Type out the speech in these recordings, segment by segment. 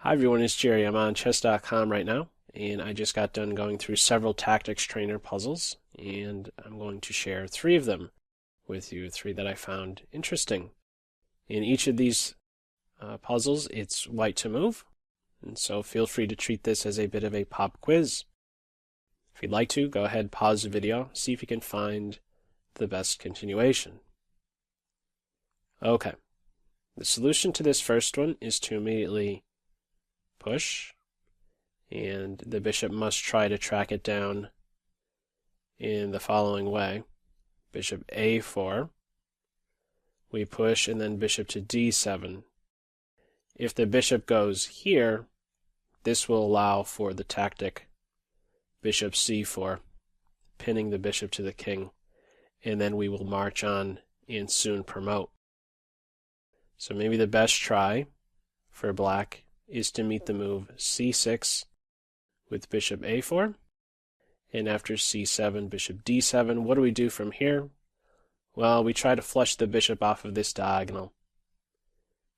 Hi everyone, it's Jerry. I'm on chess.com right now, and I just got done going through several tactics trainer puzzles, and I'm going to share three of them with you, three that I found interesting. In each of these puzzles, it's white to move, and so feel free to treat this as a bit of a pop quiz. If you'd like to, go ahead, pause the video, see if you can find the best continuation. Okay, the solution to this first one is to immediately push, and the bishop must try to track it down in the following way. Bishop a4, we push, and then bishop to d7. If the bishop goes here, this will allow for the tactic bishop c4, pinning the bishop to the king, and then we will march on and soon promote. So maybe the best try for black is to meet the move c6 with bishop a4, and after c7, bishop d7. What do we do from here? Well, we try to flush the bishop off of this diagonal,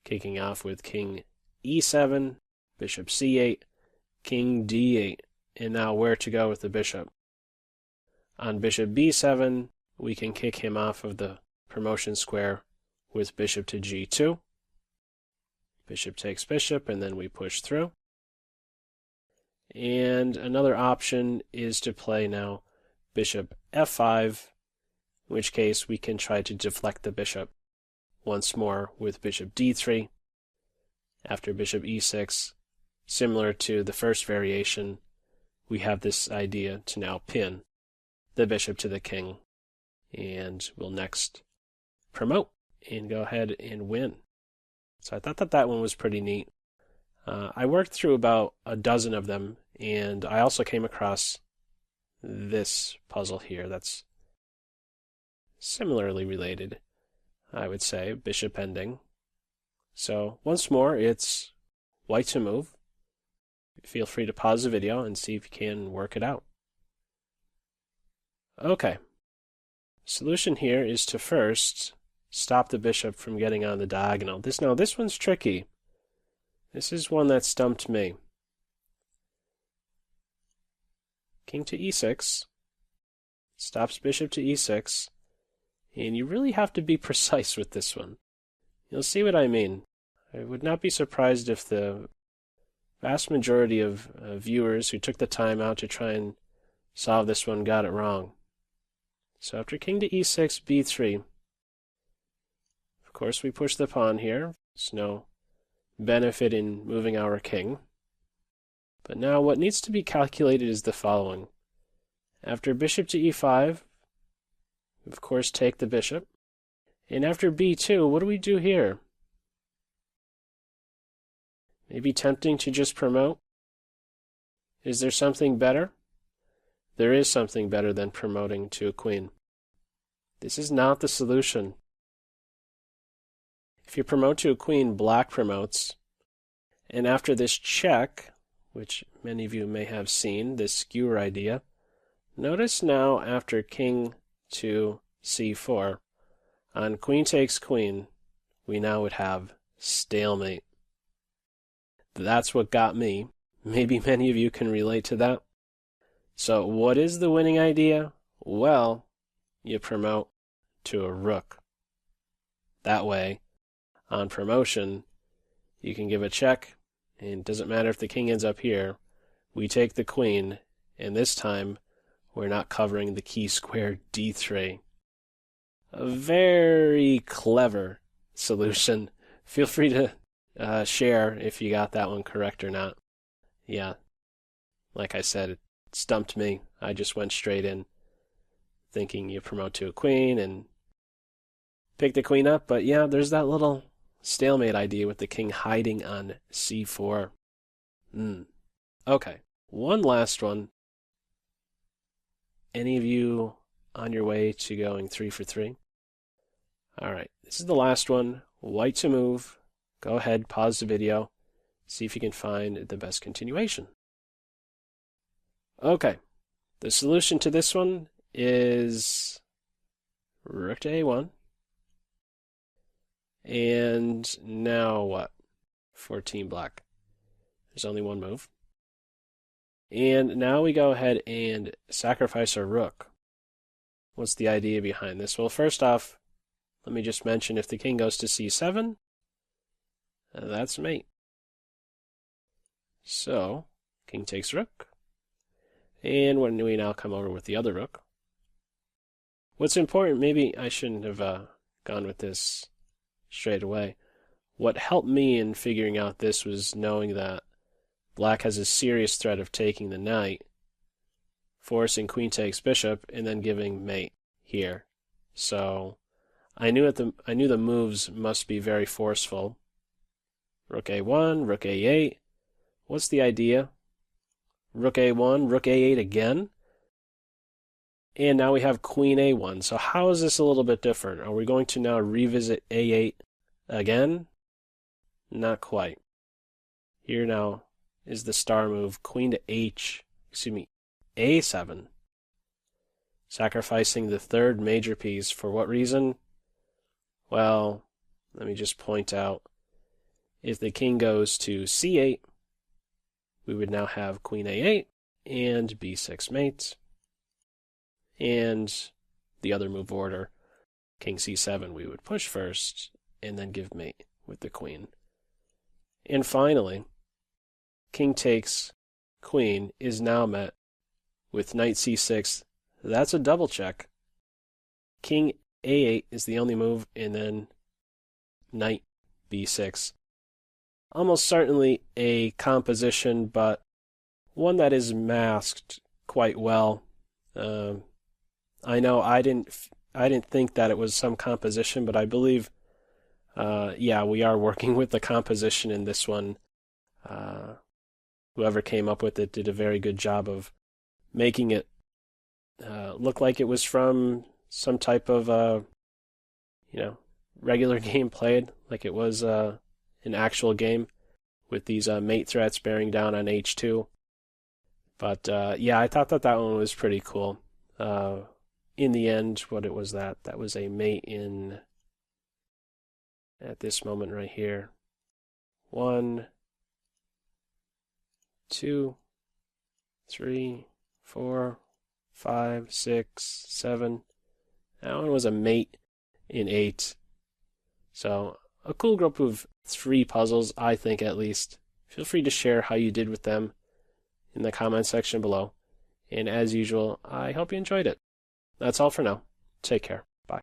kicking off with king e7, bishop c8, king d8, and now where to go with the bishop. On bishop b7, we can kick him off of the promotion square with bishop to g2. Bishop takes bishop, and then we push through. And another option is to play now bishop f5, in which case we can try to deflect the bishop once more with bishop d3. After bishop e6, similar to the first variation, we have this idea to now pin the bishop to the king, and we'll next promote and go ahead and win. So I thought that one was pretty neat. I worked through about a dozen of them, and I also came across this puzzle here that's similarly related, I would say, bishop ending. So once more, it's white to move. Feel free to pause the video and see if you can work it out. Okay. Solution here is to first stop the bishop from getting on the diagonal. This one's tricky. This is one that stumped me. King to e6 stops bishop to e6, and you really have to be precise with this one. You'll see what I mean. I would not be surprised if the vast majority of viewers who took the time out to try and solve this one got it wrong. So after king to e6, b3, of course we push the pawn here. There's no benefit in moving our king. But now what needs to be calculated is the following. After bishop to e5, of course take the bishop. And after b2, what do we do here? Maybe tempting to just promote? Is there something better? There is something better than promoting to a queen. This is not the solution. If you promote to a queen, black promotes. And after this check, which many of you may have seen, this skewer idea, notice now after king to c4, on queen takes queen, we now would have stalemate. That's what got me. Maybe many of you can relate to that. So what is the winning idea? Well, you promote to a rook. That way, on promotion, you can give a check, and it doesn't matter if the king ends up here. We take the queen, and this time, we're not covering the key square d3. A very clever solution. Feel free to share if you got that one correct or not. Yeah, like I said, it stumped me. I just went straight in thinking you promote to a queen and pick the queen up, but yeah, there's that little stalemate idea with the king hiding on c4. Okay, one last one. Any of you on your way to going 3 for 3? All right, this is the last one. White to move. Go ahead, pause the video, see if you can find the best continuation. Okay, the solution to this one is rook to a1. And now what for Team Black? There's only one move. And now we go ahead and sacrifice our rook. What's the idea behind this? Well, first off, let me just mention if the king goes to c7, that's mate. So, king takes rook. And when we now come over with the other rook, what's important, maybe I shouldn't have gone with this straight away. What helped me in figuring out this was knowing that black has a serious threat of taking the knight, forcing queen takes bishop, and then giving mate here. So I knew the moves must be very forceful. Rook a1, rook a8. What's the idea? Rook a1, rook a8 again. And now we have queen a1. So how is this a little bit different? Are we going to now revisit a8 again? Not quite. Here now is the star move, queen to a7. Sacrificing the third major piece. For what reason? Well, let me just point out. If the king goes to c8, we would now have queen a8 and b6 mate. And the other move order, king c7, we would push first and then give mate with the queen. And finally, king takes queen is now met with knight c6. That's a double check. King a8 is the only move, and then knight b6. Almost certainly a composition, but one that is masked quite well. I know I didn't think that it was some composition, but I believe, yeah, we are working with the composition in this one. Whoever came up with it did a very good job of making it look like it was from some type of, regular game played, like it was an actual game with these mate threats bearing down on h2. But yeah, I thought that one was pretty cool. In the end, what it was that was a mate in, at this moment right here, 1, 2, 3, 4, 5, 6, 7. That one was a mate in 8. So a cool group of 3 puzzles, I think at least. Feel free to share how you did with them in the comment section below. And as usual, I hope you enjoyed it. That's all for now. Take care. Bye.